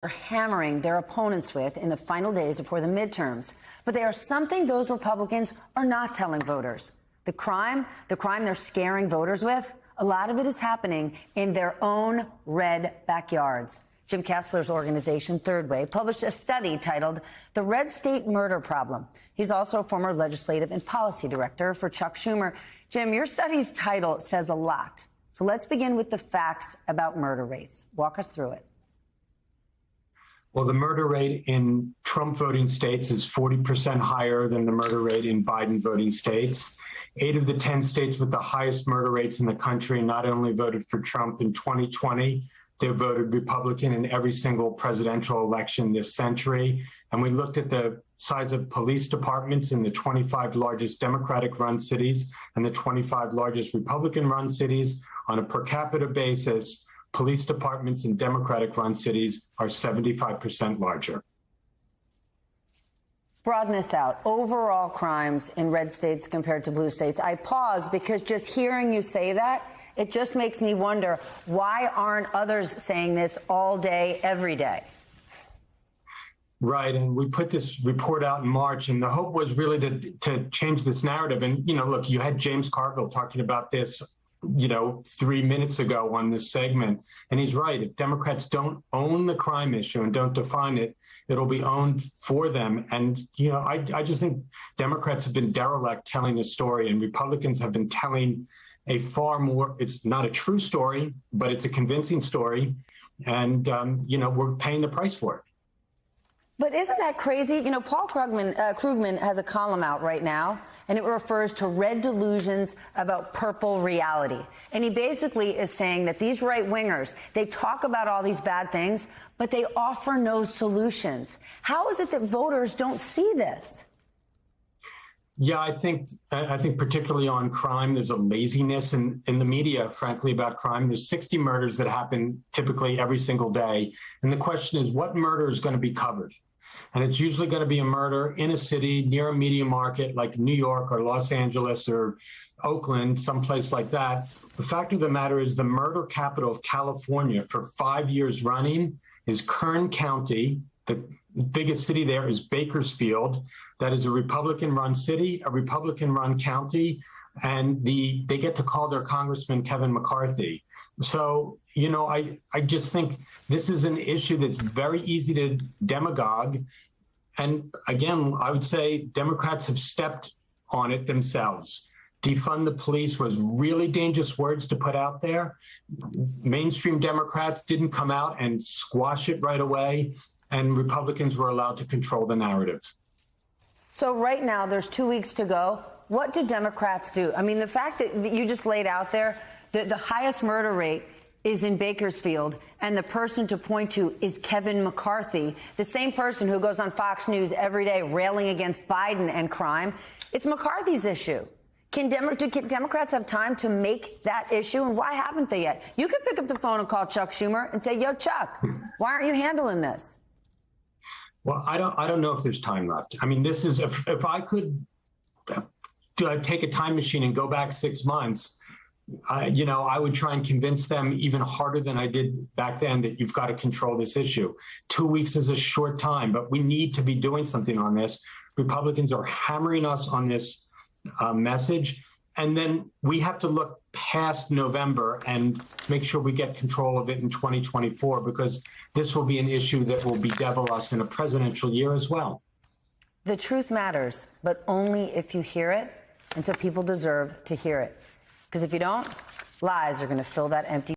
hammering their opponents with in the final days before the midterms. But they are something those Republicans are not telling voters. The crime they're scaring voters with, a lot of it is happening in their own red backyards. Jim Kessler's organization, Third Way, published a study titled The Red State Murder Problem. He's also a former legislative and policy director for Chuck Schumer. Jim, your study's title says a lot. So let's begin with the facts about murder rates. Walk us through it. Well, the murder rate in Trump voting states is 40% higher than the murder rate in Biden voting states. 8 of the 10 states with the highest murder rates in the country not only voted for Trump in 2020, they voted Republican in every single presidential election this century. And we looked at the size of police departments in the 25 largest Democratic-run cities and the 25 largest Republican-run cities. On a per capita basis, police departments in Democratic-run cities are 75% larger. Broaden this out. Overall crimes in red states compared to blue states. I pause because just hearing you say that, it just makes me wonder, why aren't others saying this all day, every day? Right. And we put this report out in March, and the hope was really to change this narrative. And, look, you had James Carville talking about this 3 minutes ago on this segment. And he's right. If Democrats don't own the crime issue and don't define it, it'll be owned for them. And, I just think Democrats have been derelict telling the story, and Republicans have been telling a far more, it's not a true story, but it's a convincing story. And, we're paying the price for it. But isn't that crazy? Paul Krugman has a column out right now, and it refers to red delusions about purple reality. And he basically is saying that these right-wingers, they talk about all these bad things, but they offer no solutions. How is it that voters don't see this? Yeah, I think particularly on crime, there's a laziness in the media, frankly, about crime. There's 60 murders that happen typically every single day. And the question is, what murder is going to be covered? And it's usually going to be a murder in a city near a media market like New York or Los Angeles or Oakland, someplace like that. The fact of the matter is the murder capital of California for 5 years running is Kern County. The biggest city there is Bakersfield. That is a Republican-run city, a Republican-run county, and they get to call their Congressman Kevin McCarthy. So, I just think this is an issue that's very easy to demagogue. And again, I would say Democrats have stepped on it themselves. Defund the police was really dangerous words to put out there. Mainstream Democrats didn't come out and squash it right away, and Republicans were allowed to control the narrative. So right now, there's 2 weeks to go. What do Democrats do? I mean, the fact that you just laid out there that the highest murder rate is in Bakersfield, and the person to point to is Kevin McCarthy, the same person who goes on Fox News every day railing against Biden and crime. It's McCarthy's issue. Do Democrats have time to make that issue, and why haven't they yet? You could pick up the phone and call Chuck Schumer and say, yo, Chuck, why aren't you handling this? Well, I don't know if there's time left. I mean, this is, if I could take a time machine and go back 6 months, I would try and convince them even harder than I did back then that you've got to control this issue. 2 weeks is a short time, but we need to be doing something on this. Republicans are hammering us on this message. And then we have to look past November and make sure we get control of it in 2024, because this will be an issue that will bedevil us in a presidential year as well. The truth matters, but only if you hear it. And so people deserve to hear it. Because if you don't, lies are going to fill that empty